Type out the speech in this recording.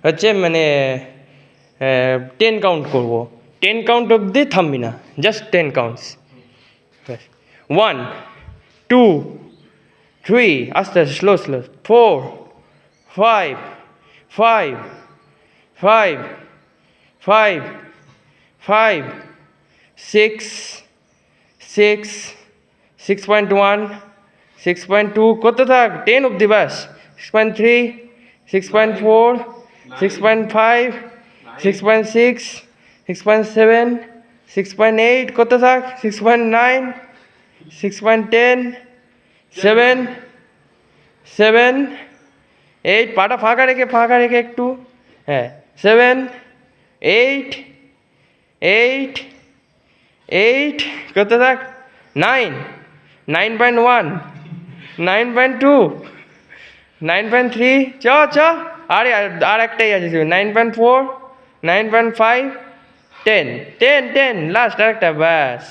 হচ্ছে মানে 10 কাউন্ট করবো, 10 কাউন্ট অবধি থামবি না, জাস্ট 10 কাউন্টস। 1 2 3, আস্তে আস্তে, স্লো স্লো, 4 5 5 5 5 5 6 6 6.1 6.2, করতে থাক 10 অবধি ব্যাস। 6.3 6.4 6.5 6.6 6.7 6.8, করতে থাক 6.9 6.10 7 7 8, পাটা ফাঁকা রেখে একটু, হ্যাঁ 7 8 8 8, করতে থাক 9 9.1 9.2 9.3, চ আরে আর একটাই আছে, 9.4 9.5 10 10 10, লাস্ট আরেকটা ব্যাস।